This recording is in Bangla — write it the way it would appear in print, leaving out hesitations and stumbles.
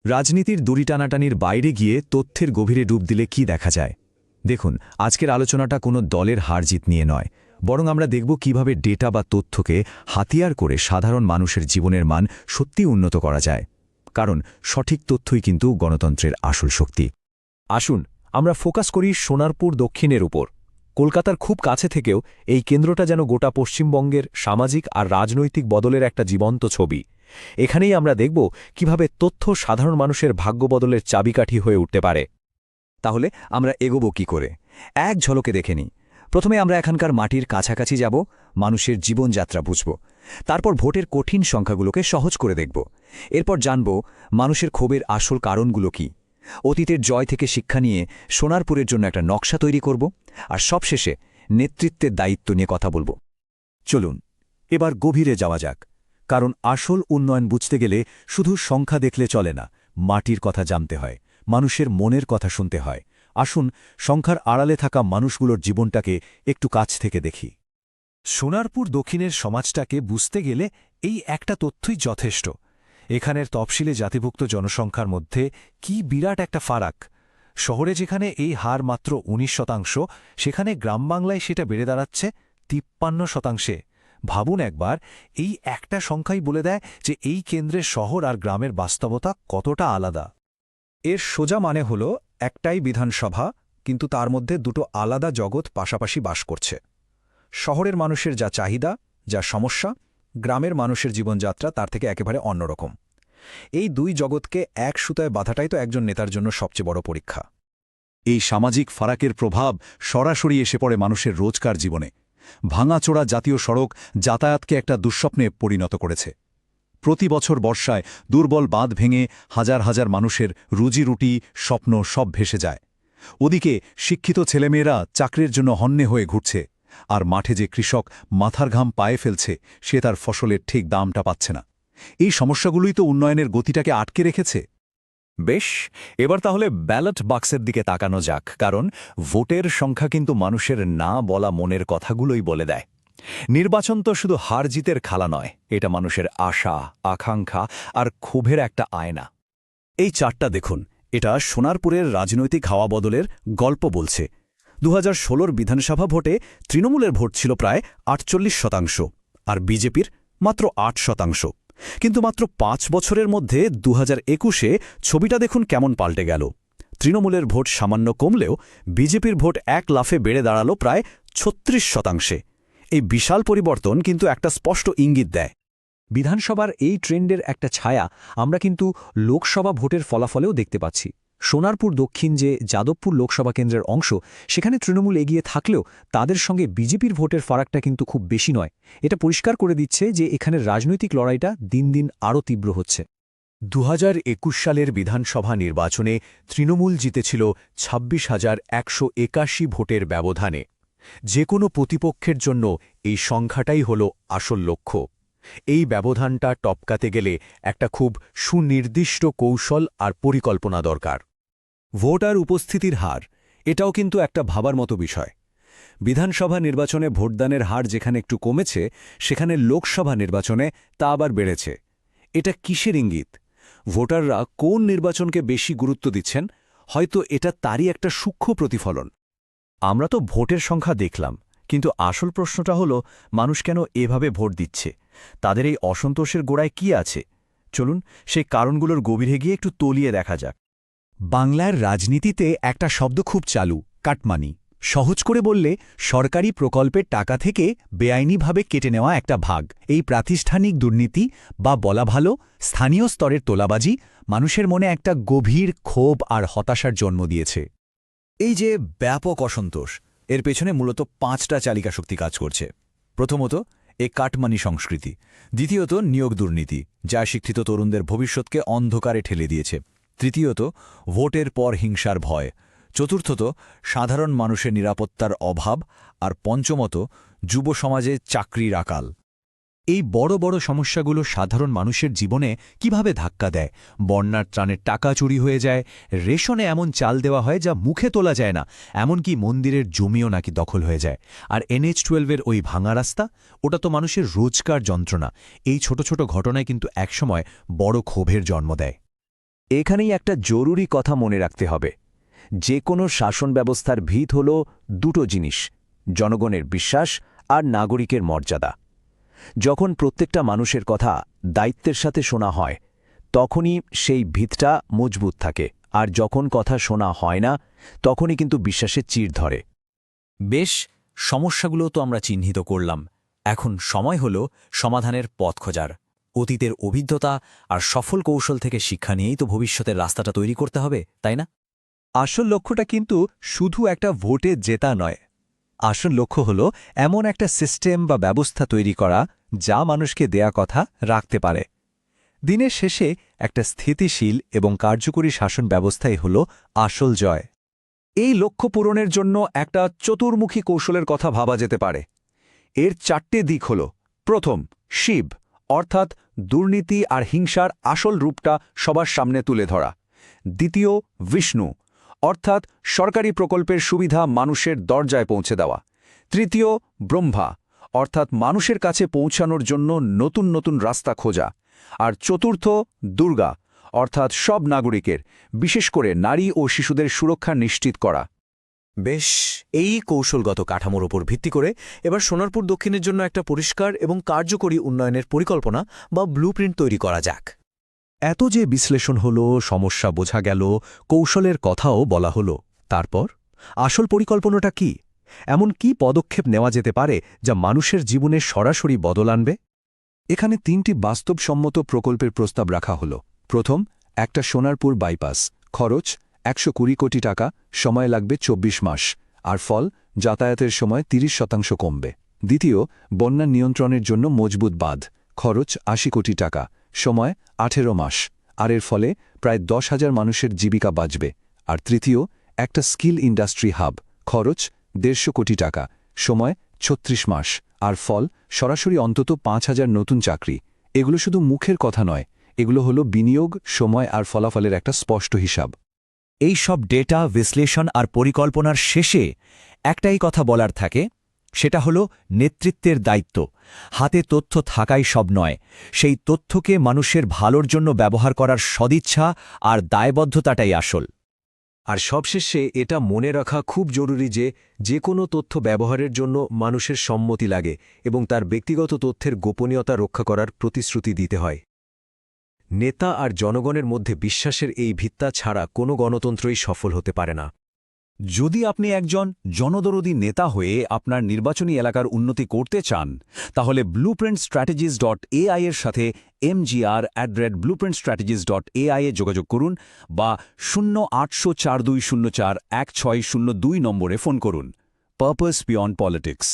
রাজনীতির দড়ি টানাটানির বাইরে গিয়ে তথ্যের গভীরে ডুব দিলে কি দেখা যায়? দেখুন, আজকের আলোচনাটা কোনো দলের হারজিত নিয়ে নয়, বরং আমরা দেখব কিভাবে ডেটা বা তথ্যকে হাতিয়ার করে সাধারণ মানুষের জীবনের মান সত্যি উন্নত করা যায়। কারণ সঠিক তথ্যই কিন্তু গণতন্ত্রের আসল শক্তি। আসুন আমরা ফোকাস করি সোনারপুর দক্ষিণের উপর। কলকাতার খুব কাছে থেকেও এই কেন্দ্রটা যেন গোটা পশ্চিমবঙ্গের সামাজিক আর রাজনৈতিক বদলের একটা জীবন্ত ছবি। এখানেই আমরা দেখব কিভাবে তথ্য সাধারণ মানুষের ভাগ্য বদলের চাবিকাঠি হয়ে উঠতে পারে। তাহলে আমরা এগোব কি করে? এক ঝলকে দেখে নিই। প্রথমে আমরা এখানকার মাটির কাছাকাছি যাব, মানুষের জীবনযাত্রা বুঝব। তারপর ভোটের কঠিন সংখ্যাগুলোকে সহজ করে দেখব। এরপর জানব মানুষের ক্ষোভের আসল কারণগুলো কি। অতীতের জয় থেকে শিক্ষা নিয়ে সোনারপুরের জন্য একটা নকশা তৈরি করব। আর সবশেষে নেতৃত্বের দায়িত্ব নিয়ে কথা বলব। চলুন এবার গভীরে যাওয়া যাক, কারণ আসল উন্নয়ন বুঝতে গেলে শুধু সংখ্যা দেখলে চলে না, মাটির কথা জানতে হয়, মানুষের মনের কথা শুনতে হয়। আসুন সংখ্যার আড়ালে থাকা মানুষগুলোর জীবনটাকে একটু কাছ থেকে দেখি। সোনারপুর দক্ষিণের সমাজটাকে বুঝতে গেলে এই একটা তথ্যই যথেষ্ট। এখানের তফসিলে জাতিভুক্ত জনসংখ্যার মধ্যে কি বিরাট একটা ফারাক। শহরে যেখানে এই হার মাত্র ১৯%, সেখানে গ্রামবাংলায় সেটা বেড়ে দাঁড়াচ্ছে ৫৩%। ভাবুন একবার, এই একটা সংখ্যাই বলে দেয় যে এই কেন্দ্রের শহর আর গ্রামের বাস্তবতা কতটা আলাদা। এর সোজা মানে হল একটাই বিধানসভা, কিন্তু তার মধ্যে দুটো আলাদা জগৎ পাশাপাশি বাস করছে। শহরের মানুষের যা চাহিদা, যা সমস্যা, গ্রামের মানুষের জীবনযাত্রা তার থেকে একেবারে অন্যরকম। এই দুই জগৎকে এক সুতায় বাঁধাটাই তো একজন নেতার জন্য সবচেয়ে বড় পরীক্ষা। এই সামাজিক ফারাকের প্রভাব সরাসরি এসে পড়ে মানুষের রোজকার জীবনে। ভাঙাচোরা জাতীয় সড়ক যাতায়াতকে একটা দুঃস্বপ্নে পরিণত করেছে। প্রতি বছর বর্ষায় দুর্বল বাঁধ ভেঙে হাজার হাজার মানুষের রুজিরুটি, স্বপ্ন সব ভেসে যায়। ওদিকে শিক্ষিত ছেলেমেয়েরা চাকরির জন্য হন্যে হয়ে ঘুরছে, আর মাঠে যে কৃষক মাথার ঘাম পায়ে ফেলছে, সে তার ফসলের ঠিক দামটা পাচ্ছে না। এই সমস্যাগুলোই তো উন্নয়নের গতিটাকে আটকে রেখেছে। বেশ, এবার তাহলে ব্যালট বাক্সের দিকে তাকানো যাক, কারণ ভোটের সংখ্যা কিন্তু মানুষের না বলা মনের কথাগুলোই বলে দেয়। নির্বাচন তো শুধু হার জিতের খেলা নয়, এটা মানুষের আশা, আকাঙ্ক্ষা আর ক্ষোভের একটা আয়না। এই চারটা দেখুন, এটা সোনারপুরের রাজনৈতিক হাওয়া বদলের গল্প বলছে। ২০১৬ বিধানসভা ভোটে তৃণমূলের ভোট ছিল প্রায় ৪৮%, আর বিজেপির মাত্র ৮%। কিন্তু মাত্র ৫ বছরের মধ্যে ২০২১-এ ছবিটা দেখুন কেমন পাল্টে গেল। তৃণমূলের ভোট সামান্য কমলেও বিজেপির ভোট এক লাফে বেড়ে দাঁড়াল প্রায় ৩৬%। এই বিশাল পরিবর্তন কিন্তু একটা স্পষ্ট ইঙ্গিত দেয়। বিধানসভার এই ট্রেন্ডের একটা ছায়া আমরা কিন্তু লোকসভা ভোটের ফলাফলেও দেখতে পাচ্ছি। সোনারপুর দক্ষিণ যে যাদবপুর লোকসভা কেন্দ্রের অংশ, সেখানে তৃণমূল এগিয়ে থাকলেও তাদের সঙ্গে বিজেপির ভোটের ফারাকটা কিন্তু খুব বেশি নয়। এটা পরিষ্কার করে দিচ্ছে যে এখানের রাজনৈতিক লড়াইটা দিন দিন আরও তীব্র হচ্ছে। ২০২১ সালের বিধানসভা নির্বাচনে তৃণমূল জিতেছিল ২৬,১৮১ ভোটের ব্যবধানে। যে কোনো প্রতিপক্ষের জন্য এই সংখ্যাটাই হল আসল লক্ষ্য। এই ব্যবধানটা টপকাতে গেলে একটা খুব সুনির্দিষ্ট কৌশল আর পরিকল্পনা দরকার। ভোটার উপস্থিতির হার, এটাও কিন্তু একটা ভাবার মতো বিষয়। বিধানসভা নির্বাচনে ভোটদানের হার যেখানে একটু কমেছে, সেখানে লোকসভা নির্বাচনে তা আবার বেড়েছে। এটা কিসের ইঙ্গিত? ভোটাররা কোন নির্বাচনকে বেশি গুরুত্ব দিচ্ছেন? হয়তো এটা তারই একটা সূক্ষ্ম প্রতিফলন। আমরা তো ভোটের সংখ্যা দেখলাম, কিন্তু আসল প্রশ্নটা হলো মানুষ কেন এভাবে ভোট দিচ্ছে? তাদের এই অসন্তোষের গোড়ায় কি আছে? চলুন সেই কারণগুলোর গভীরে গিয়ে একটু তলিয়ে দেখা যাক। বাংলার রাজনীতিতে একটা শব্দ খুব চালু, কাটমানি। সহজ করে বললে, সরকারি প্রকল্পের টাকা থেকে বেআইনিভাবে কেটে নেওয়া একটা ভাগ। এই প্রাতিষ্ঠানিক দুর্নীতি, বা বলা ভালো স্থানীয় স্তরের তোলাবাজি, মানুষের মনে একটা গভীর ক্ষোভ আর হতাশার জন্ম দিয়েছে। এই যে ব্যাপক অসন্তোষ, এর পেছনে মূলত ৫টা চালিকা শক্তি কাজ করছে। প্রথমত, কাটমানি সংস্কৃতি। দ্বিতীয়ত, নিয়োগ দুর্নীতি, যা শিক্ষিত তরুণদের ভবিষ্যৎকে অন্ধকারে ঠেলে দিয়েছে। তৃতীয়ত, ভোটের পর হিংসার ভয়। চতুর্থত, সাধারণ মানুষের নিরাপত্তার অভাব। আর পঞ্চমত, যুব সমাজে চাকরির আকাল। এই বড় বড় সমস্যাগুলো সাধারণ মানুষের জীবনে কিভাবে ধাক্কা দেয়? বন্যার ত্রাণের টাকা চুরি হয়ে যায়, রেশনে এমন চাল দেওয়া হয় যা মুখে তোলা যায় না, এমনকি মন্দিরের জমিও নাকি দখল হয়ে যায়। আর NH-12-এর ওই ভাঙা রাস্তা, ওটা তো মানুষের রোজকার যন্ত্রণা। এই ছোট ছোট ঘটনায় কিন্তু একসময় বড় ক্ষোভের জন্ম দেয়। এখানেই একটা জরুরি কথা মনে রাখতে হবে। যে কোনো শাসন ব্যবস্থার ভিত হল দুটো জিনিস: জনগণের বিশ্বাস আর নাগরিকের মর্যাদা। যখন প্রত্যেকটা মানুষের কথা দায়িত্বের সাথে শোনা হয়, তখনই সেই ভিতটা মজবুত থাকে, আর যখন কথা শোনা হয় না, তখনই কিন্তু বিশ্বাসের চির ধরে। বেশ, সমস্যাগুলো তো আমরা চিহ্নিত করলাম। এখন সময় হল সমাধানের পথ খোঁজার। অতীতের অভিজ্ঞতা আর সফল কৌশল থেকে শিক্ষা নিয়েই তো ভবিষ্যতের রাস্তাটা তৈরি করতে হবে, তাই না? আসল লক্ষ্যটা কিন্তু শুধু একটা ভোটে জেতা নয়। আসল লক্ষ্য হল এমন একটা সিস্টেম বা ব্যবস্থা তৈরি করা যা মানুষকে দেয়া কথা রাখতে পারে। দিনের শেষে একটা স্থিতিশীল এবং কার্যকরী শাসন ব্যবস্থাই হল আসল জয়। এই লক্ষ্য পূরণের জন্য একটা চতুর্মুখী কৌশলের কথা ভাবা যেতে পারে। এর 4টে দিক হল: প্রথম, শিব, অর্থাৎ দুর্নীতি আর হিংসার আসল রূপটা সবার সামনে তুলে ধরা। দ্বিতীয়, বিষ্ণু, অর্থাৎ সরকারি প্রকল্পের সুবিধা মানুষের দরজায় পৌঁছে দেওয়া। তৃতীয়, ব্রহ্মা, অর্থাৎ মানুষের কাছে পৌঁছানোর জন্য নতুন নতুন রাস্তা খোঁজা। আর চতুর্থ, দুর্গা, অর্থাৎ সব নাগরিকের, বিশেষ করে নারী ও শিশুদের সুরক্ষা নিশ্চিত করা। বেশ, এই কৌশলগত কাঠামোর ওপর ভিত্তি করে এবার সোনারপুর দক্ষিণের জন্য একটা পরিষ্কার এবং কার্যকরী উন্নয়নের পরিকল্পনা বা ব্লুপ্রিন্ট তৈরি করা যাক। এত যে বিশ্লেষণ হলো, সমস্যা বোঝা গেল, কৌশলের কথাও বলা হলো, তারপর আসল পরিকল্পনাটা কি? এমন কি পদক্ষেপ নেওয়া যেতে পারে যা মানুষের জীবনে সরাসরি বদল আনবে? এখানে 3টি বাস্তবসম্মত প্রকল্পের প্রস্তাব রাখা হলো। প্রথম, একটা সোনারপুর বাইপাস, খরচ 120 কোটি টাকা, সময় লাগবে 24 মাস, আর ফল যাতায়াতের সময় 30% কমবে। দ্বিতীয়, বন্যা নিয়ন্ত্রণের জন্য মজবুত বাঁধ, খরচ 80 কোটি টাকা, সময় 18 মাস, আর এর ফলে প্রায় 10,000 মানুষের জীবিকা বাঁচবে। আর তৃতীয়, একটা স্কিল ইন্ডাস্ট্রি হাব, খরচ 150 কোটি টাকা, সময় 36 মাস, আর ফল সরাসরি অন্তত 5,000 নতুন চাকরি। এগুলো শুধু মুখের কথা নয়, এগুলো হলো বিনিয়োগ, সময় আর ফলাফলের একটা স্পষ্ট হিসাব। এই সব ডেটা বিশ্লেষণ আর পরিকল্পনার শেষে একটাই কথা বলার থাকে, সেটা হলো নেতৃত্বের দায়িত্ব। হাতে তথ্য থাকাই সব নয়, সেই তথ্যকে মানুষের ভালোর জন্য ব্যবহার করার সদিচ্ছা আর দায়বদ্ধতাটাই আসল। আর সবশেষে এটা মনে রাখা খুব জরুরি যে কোনো তথ্য ব্যবহারের জন্য মানুষের সম্মতি লাগে এবং তার ব্যক্তিগত তথ্যের গোপনীয়তা রক্ষা করার প্রতিশ্রুতি দিতে হয়। নেতা আর জনগণের মধ্যে বিশ্বাসের এই ভিত্তা ছাড়া কোনো গণতন্ত্রই সফল হতে পারে না। যদি আপনি একজন জনদরদী নেতা হয়ে আপনার নির্বাচনী এলাকার উন্নতি করতে চান, তাহলে blueprintstrategies.ai এর সাথে mgr@blueprintstrategies.ai এ যোগাযোগ করুন বা 0800 4204 1602 নম্বরে ফোন করুন। Purpose beyond politics.